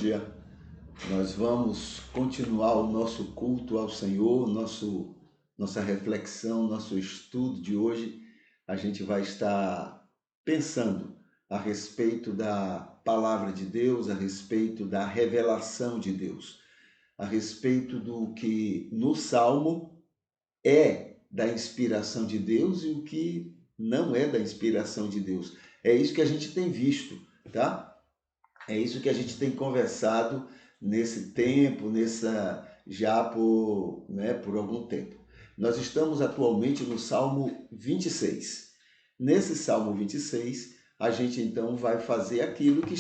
dia. Nós vamos continuar o nosso culto ao Senhor, nossa reflexão, nosso estudo de hoje. A gente vai estar pensando a respeito da palavra de Deus, a respeito da revelação de Deus, a respeito do que no Salmo é da inspiração de Deus e o que não é da inspiração de Deus. É isso que a gente tem visto, tá? É isso que a gente tem conversado nesse tempo, por algum tempo. Nós estamos atualmente no Salmo 26. Nesse Salmo 26, a gente então vai fazer aquilo que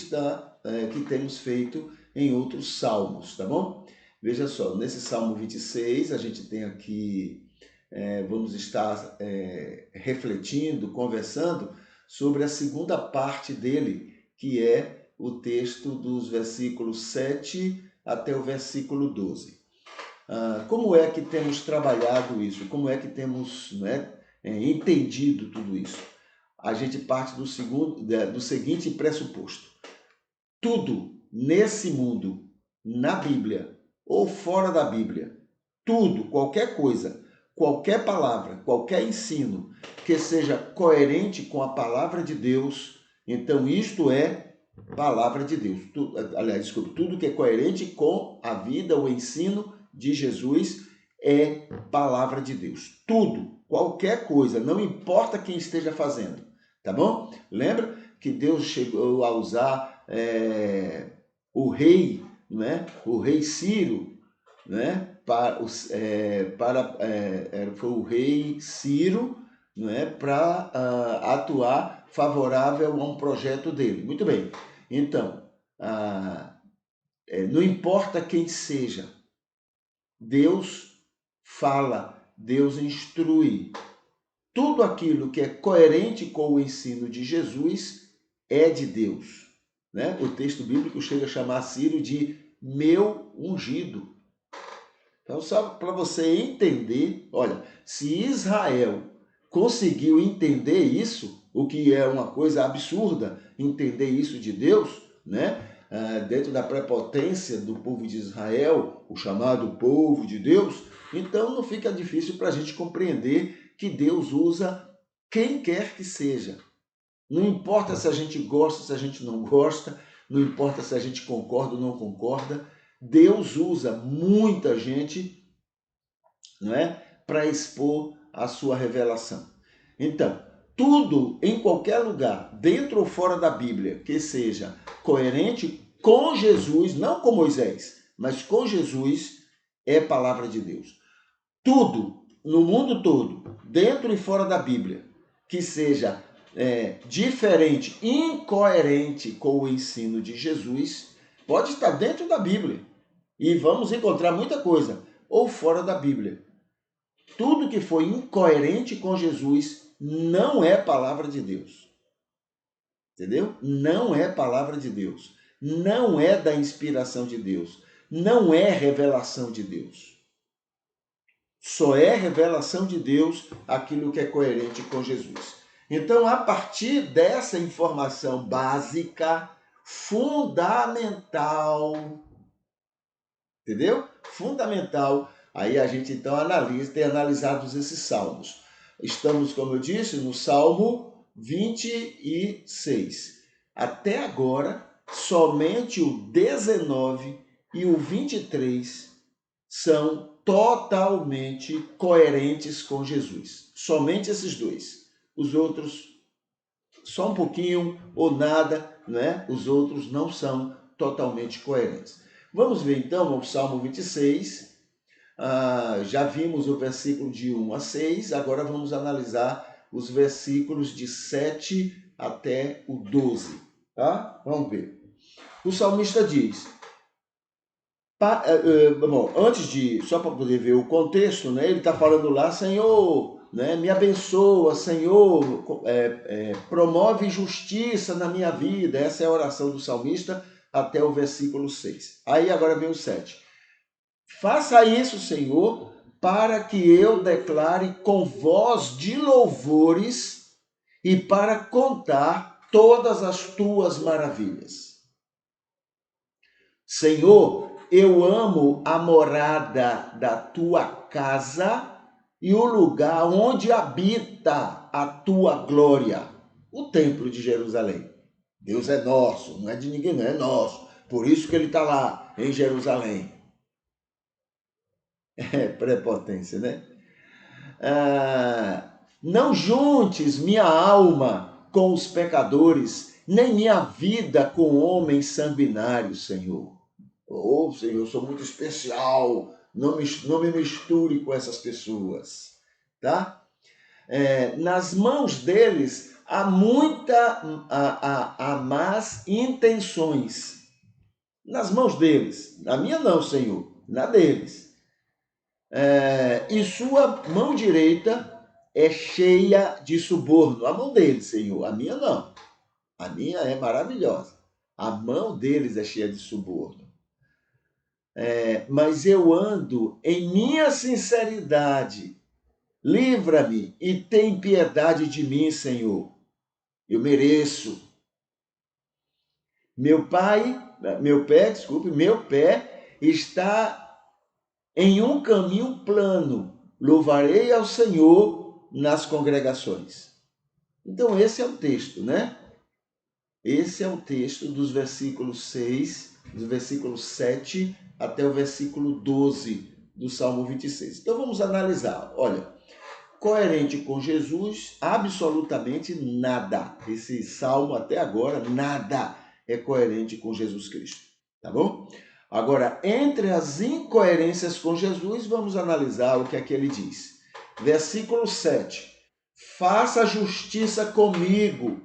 temos feito em outros salmos, tá bom? Veja só, nesse Salmo 26, a gente tem aqui, vamos estar refletindo, conversando sobre a segunda parte dele, que é o texto dos versículos 7 até o versículo 12. Como é que temos trabalhado isso? Como é que temos entendido tudo isso? A gente parte do seguinte pressuposto. Tudo nesse mundo, na Bíblia ou fora da Bíblia, tudo, qualquer coisa, qualquer palavra, qualquer ensino que seja coerente com a palavra de Deus, então isto é palavra de Deus. Tudo que é coerente com a vida, o ensino de Jesus é palavra de Deus. Tudo, qualquer coisa, não importa quem esteja fazendo, tá bom? Lembra que Deus chegou a usar o rei, o rei Ciro, foi o rei Ciro, para atuar favorável a um projeto dele. Muito bem. Então, não importa quem seja, Deus fala, Deus instrui. Tudo aquilo que é coerente com o ensino de Jesus é de Deus. O texto bíblico chega a chamar Ciro de meu ungido. Então, só para você entender, olha, se Israel conseguiu entender isso, o que é uma coisa absurda, entender isso de Deus, dentro da prepotência do povo de Israel, o chamado povo de Deus, então não fica difícil para a gente compreender que Deus usa quem quer que seja. Não importa se a gente gosta, se a gente não gosta, não importa se a gente concorda ou não concorda, Deus usa muita gente, para expor a sua revelação. Então, tudo em qualquer lugar, dentro ou fora da Bíblia, que seja coerente com Jesus, não com Moisés, mas com Jesus, é palavra de Deus. Tudo, no mundo todo, dentro e fora da Bíblia, que seja diferente, incoerente com o ensino de Jesus, pode estar dentro da Bíblia. E vamos encontrar muita coisa, ou fora da Bíblia. Tudo que foi incoerente com Jesus não é palavra de Deus. Entendeu? Não é palavra de Deus. Não é da inspiração de Deus. Não é revelação de Deus. Só é revelação de Deus aquilo que é coerente com Jesus. Então, a partir dessa informação básica, fundamental, entendeu? Fundamental. Aí a gente então tem analisado esses salmos. Estamos, como eu disse, no Salmo 26. Até agora, somente o 19 e o 23 são totalmente coerentes com Jesus. Somente esses dois. Os outros, só um pouquinho ou nada, Os outros não são totalmente coerentes. Vamos ver então o Salmo 26. Já vimos o versículo de 1 a 6, agora vamos analisar os versículos de 7 até o 12. Tá? Vamos ver. O salmista diz, só para poder ver o contexto, ele está falando lá, Senhor, me abençoa, Senhor, promove justiça na minha vida. Essa é a oração do salmista até o versículo 6. Aí agora vem o 7. Faça isso, Senhor, para que eu declare com voz de louvores e para contar todas as tuas maravilhas. Senhor, eu amo a morada da tua casa e o lugar onde habita a tua glória, o templo de Jerusalém. Deus é nosso, não é de ninguém, não é nosso. Por isso que ele está lá, em Jerusalém. É prepotência, né? Não juntes minha alma com os pecadores, nem minha vida com homens sanguinários, Senhor. Oh, Senhor, eu sou muito especial, não me misture com essas pessoas, tá? Nas mãos deles há há más intenções. Nas mãos deles. Na minha não, Senhor, na deles. E sua mão direita é cheia de suborno. A mão deles, Senhor, a minha não. A minha é maravilhosa. A mão deles é cheia de suborno. Mas eu ando em minha sinceridade. Livra-me e tem piedade de mim, Senhor. Eu mereço. Meu pé está em um caminho plano. Louvarei ao Senhor nas congregações. Então esse é o texto, né? Esse é o texto dos versículos 6, do versículo 7 até o versículo 12 do Salmo 26. Então vamos analisar. Olha, coerente com Jesus, absolutamente nada. Esse salmo até agora, nada é coerente com Jesus Cristo, tá bom? Agora, entre as incoerências com Jesus, vamos analisar o que é que ele diz. Versículo 7. Faça justiça comigo,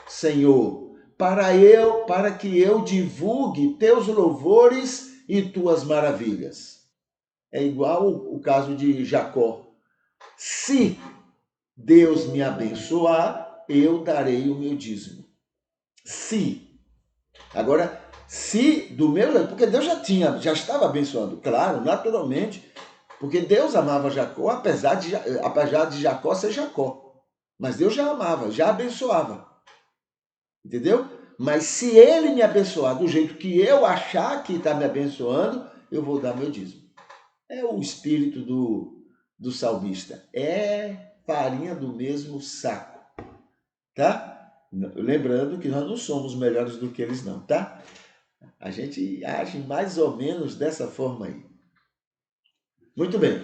Senhor, para que eu divulgue teus louvores e tuas maravilhas. É igual o caso de Jacó. Se Deus me abençoar, eu darei o meu dízimo. Se. Agora, se do meu jeito, porque Deus já estava abençoando, claro, naturalmente, porque Deus amava Jacó, apesar de Jacó ser Jacó. Mas Deus já amava, já abençoava. Entendeu? Mas se ele me abençoar do jeito que eu achar que está me abençoando, eu vou dar meu dízimo. É o espírito do salmista. É farinha do mesmo saco. Tá? Lembrando que nós não somos melhores do que eles não, tá? A gente age mais ou menos dessa forma aí. Muito bem.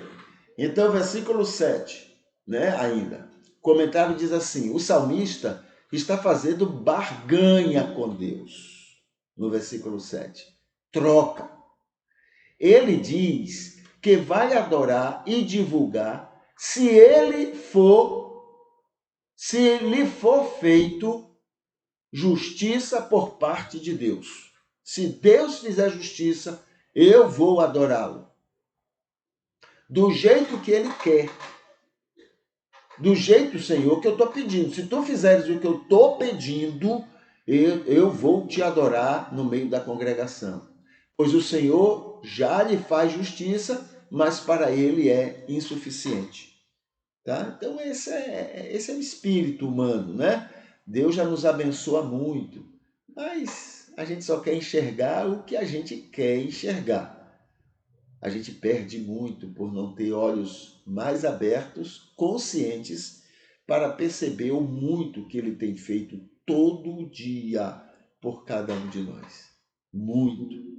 Então, versículo 7, né, ainda. O comentário diz assim: o salmista está fazendo barganha com Deus. No versículo 7. Troca. Ele diz que vai adorar e divulgar se lhe for feito justiça por parte de Deus. Se Deus fizer justiça, eu vou adorá-lo. Do jeito que ele quer. Do jeito, Senhor, que eu estou pedindo. Se tu fizeres o que eu estou pedindo, eu vou te adorar no meio da congregação. Pois o Senhor já lhe faz justiça, mas para ele é insuficiente. Tá? Então esse é o espírito humano, né? Deus já nos abençoa muito, mas a gente só quer enxergar o que a gente quer enxergar. A gente perde muito por não ter olhos mais abertos, conscientes, para perceber o muito que ele tem feito todo dia por cada um de nós. Muito.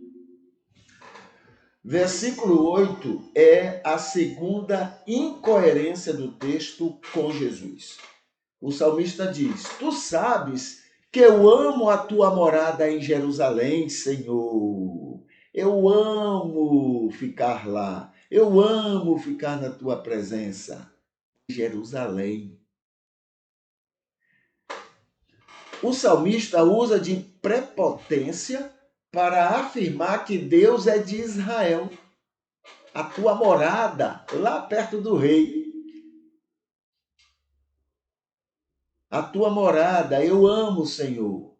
Versículo 8 é a segunda incoerência do texto com Jesus. O salmista diz: Tu sabes que eu amo a tua morada em Jerusalém, Senhor. Eu amo ficar lá. Eu amo ficar na tua presença. Jerusalém. O salmista usa de prepotência para afirmar que Deus é de Israel, a tua morada, lá perto do rei. A tua morada, eu amo, Senhor.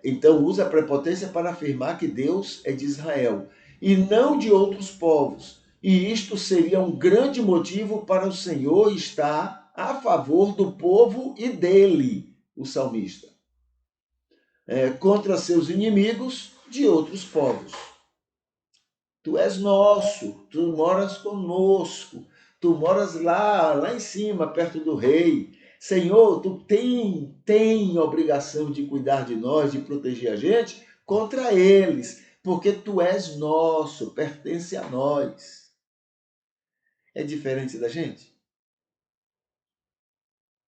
Então usa a prepotência para afirmar que Deus é de Israel e não de outros povos. E isto seria um grande motivo para o Senhor estar a favor do povo e dele, o salmista. contra seus inimigos de outros povos. Tu és nosso, tu moras conosco, tu moras lá em cima, perto do rei. Senhor, tu tem obrigação de cuidar de nós, de proteger a gente contra eles, porque tu és nosso, pertence a nós. É diferente da gente?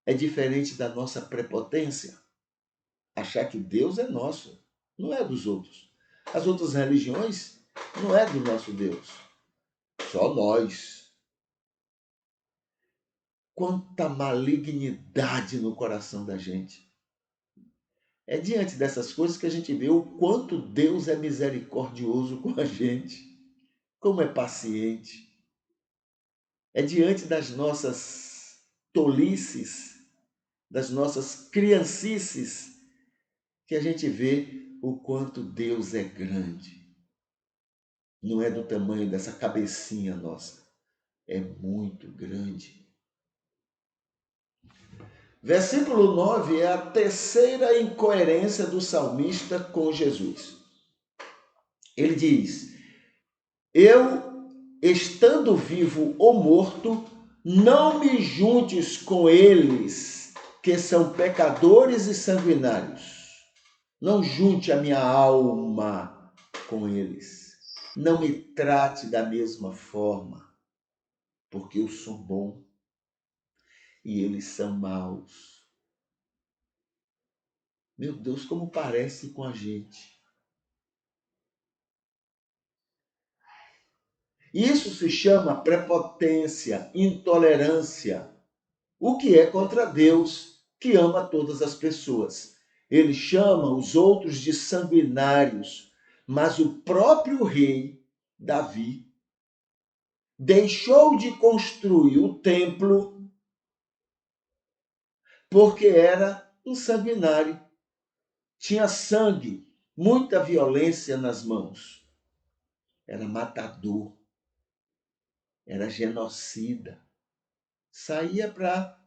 É diferente da nossa prepotência? Achar que Deus é nosso, não é dos outros. As outras religiões não é do nosso Deus, só nós. Quanta malignidade no coração da gente. É diante dessas coisas que a gente vê o quanto Deus é misericordioso com a gente, como é paciente. É diante das nossas tolices, das nossas criancices, que a gente vê o quanto Deus é grande. Não é do tamanho dessa cabecinha nossa, é muito grande. Versículo 9 é a terceira incoerência do salmista com Jesus. Ele diz: eu, estando vivo ou morto, não me juntes com eles, que são pecadores e sanguinários. Não junte a minha alma com eles. Não me trate da mesma forma, porque eu sou bom e eles são maus. Meu Deus, como parece com a gente. Isso se chama prepotência, intolerância, o que é contra Deus, que ama todas as pessoas. Ele chama os outros de sanguinários, mas o próprio rei Davi deixou de construir o templo porque era um sanguinário. Tinha sangue, muita violência nas mãos. Era matador, era genocida. Saía para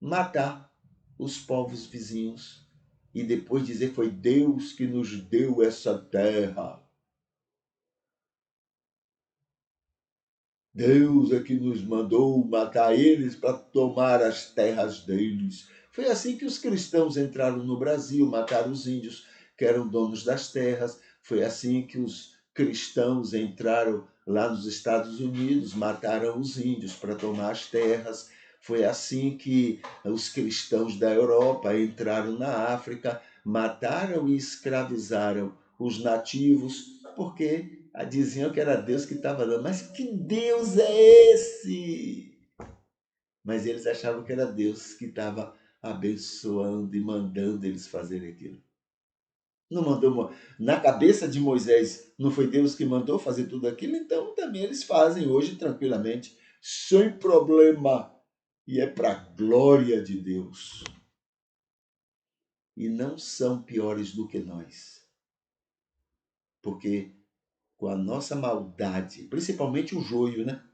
matar os povos vizinhos e depois dizer foi Deus que nos deu essa terra. Deus é que nos mandou matar eles para tomar as terras deles. Foi assim que os cristãos entraram no Brasil, mataram os índios, que eram donos das terras. Foi assim que os cristãos entraram lá nos Estados Unidos, mataram os índios para tomar as terras. Foi assim que os cristãos da Europa entraram na África, mataram e escravizaram os nativos, porque diziam que era Deus que estava dando. Mas que Deus é esse? Mas eles achavam que era Deus que estava abençoando e mandando eles fazerem aquilo. Não mandou na cabeça de Moisés, não foi Deus que mandou fazer tudo aquilo, então também eles fazem hoje tranquilamente, sem problema. E é para a glória de Deus. E não são piores do que nós. Porque com a nossa maldade, principalmente o joio, né?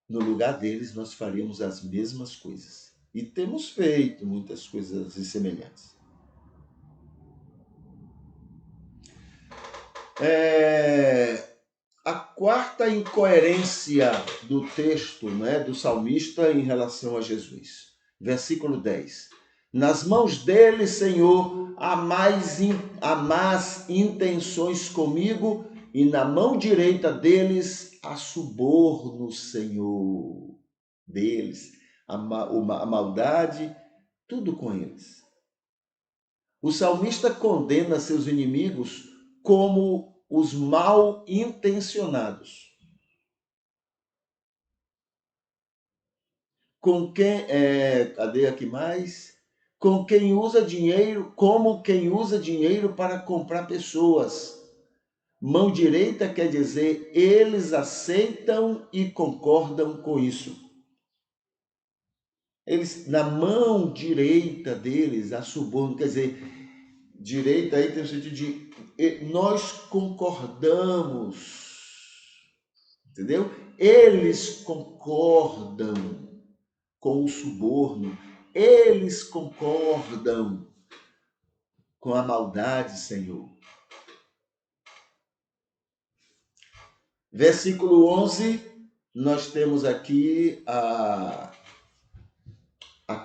No lugar deles, nós faríamos as mesmas coisas. E temos feito muitas coisas semelhantes. A quarta incoerência do texto, né, do salmista em relação a Jesus. Versículo 10. Nas mãos dele, Senhor, há más intenções comigo, e na mão direita deles há suborno, Senhor. Deles, a maldade, tudo com eles. O salmista condena seus inimigos como os mal intencionados. Com quem, cadê aqui mais? Com quem usa dinheiro, como quem usa dinheiro para comprar pessoas. Mão direita quer dizer, eles aceitam e concordam com isso. Eles, na mão direita deles, a suborno, quer dizer, direita aí tem o sentido de nós concordamos, entendeu? Eles concordam com o suborno, eles concordam com a maldade, Senhor. Versículo 11, nós temos aqui a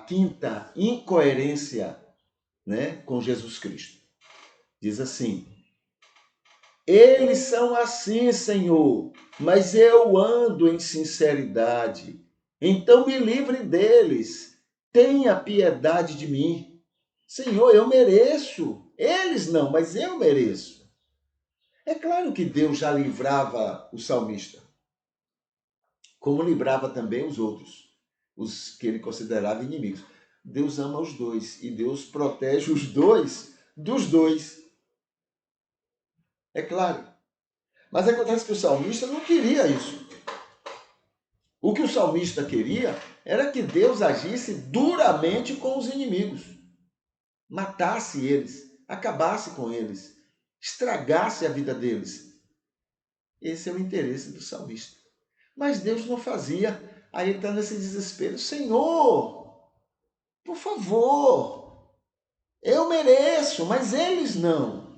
quinta incoerência, né, com Jesus Cristo. Diz assim: eles são assim, Senhor, mas eu ando em sinceridade. Então me livre deles. Tenha piedade de mim. Senhor, eu mereço. Eles não, mas eu mereço. É claro que Deus já livrava o salmista, como livrava também os outros, os que ele considerava inimigos. Deus ama os dois e Deus protege os dois dos dois. É claro. Mas acontece que o salmista não queria isso. O que o salmista queria era que Deus agisse duramente com os inimigos, matasse eles, acabasse com eles, estragasse a vida deles. Esse é o interesse do salmista. Mas Deus não fazia. Aí ele está nesse desespero: Senhor, por favor, eu mereço, mas eles não.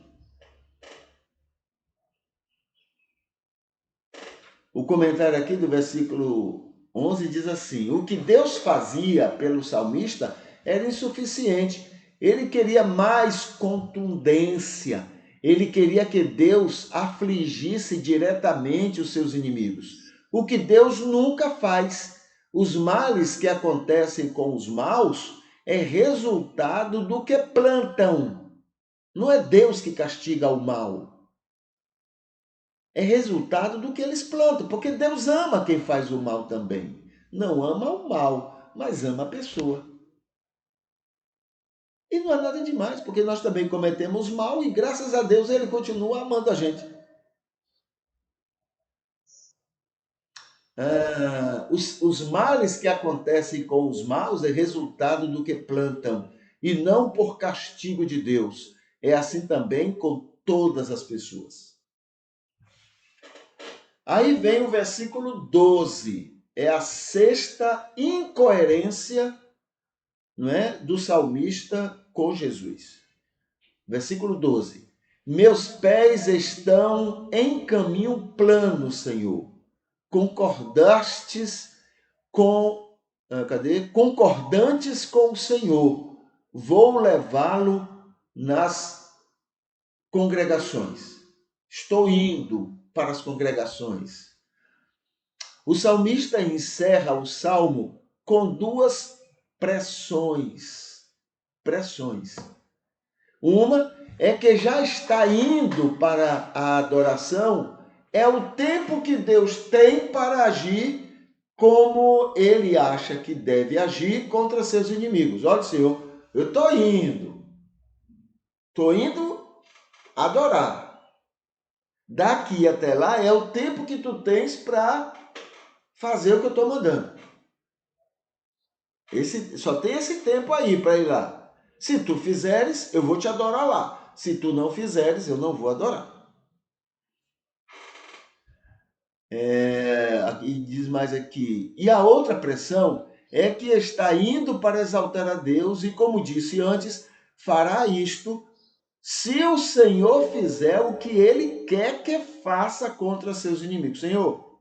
O comentário aqui do versículo 11 diz assim: o que Deus fazia pelo salmista era insuficiente. Ele queria mais contundência. Ele queria que Deus afligisse diretamente os seus inimigos. O que Deus nunca faz. Os males que acontecem com os maus é resultado do que plantam. Não é Deus que castiga o mal. É resultado do que eles plantam, porque Deus ama quem faz o mal também. Não ama o mal, mas ama a pessoa. E não é nada demais, porque nós também cometemos mal e graças a Deus ele continua amando a gente. Os males que acontecem com os maus é resultado do que plantam e não por castigo de Deus. É assim também com todas as pessoas. Aí vem o versículo 12. É a sexta incoerência, não é, do salmista com Jesus. Versículo 12. Meus pés estão em caminho plano, Senhor. Concordastes com, Concordantes com o Senhor. Vou levá-lo nas congregações. Estou indo para as congregações. O salmista encerra o salmo com duas pressões. Pressões. Uma é que já está indo para a adoração, é o tempo que Deus tem para agir como ele acha que deve agir contra seus inimigos. Olha, Senhor, eu estou indo adorar. Daqui até lá é o tempo que tu tens para fazer o que eu estou mandando. Só tem esse tempo aí para ir lá. Se tu fizeres, eu vou te adorar lá. Se tu não fizeres, eu não vou adorar. E diz mais aqui. E a outra pressão é que está indo para exaltar a Deus e, como disse antes, fará isto se o Senhor fizer o que ele quer que faça contra seus inimigos. Senhor,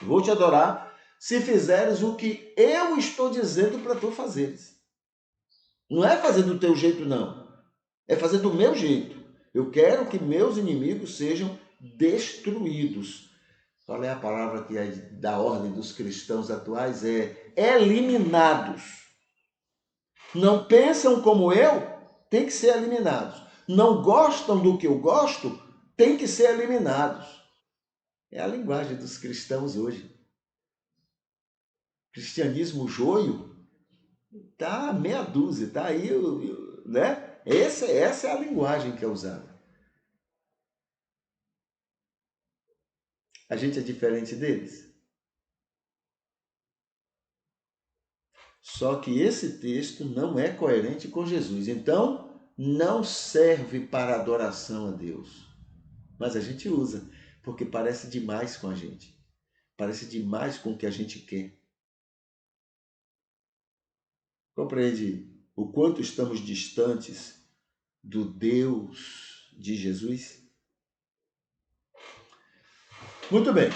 vou te adorar se fizeres o que eu estou dizendo para tu fazeres. Não é fazer do teu jeito, não. É fazer do meu jeito. Eu quero que meus inimigos sejam destruídos. Qual é a palavra que é da ordem dos cristãos atuais? É eliminados. Não pensam como eu? Tem que ser eliminados. Não gostam do que eu gosto? Tem que ser eliminados. É a linguagem dos cristãos hoje. Cristianismo joio tá meia dúzia, tá aí, né? Essa é a linguagem que é usada. A gente é diferente deles. Só que esse texto não é coerente com Jesus. Então, não serve para adoração a Deus. Mas a gente usa, porque parece demais com a gente. Parece demais com o que a gente quer. Compreende o quanto estamos distantes do Deus de Jesus? Muito bem.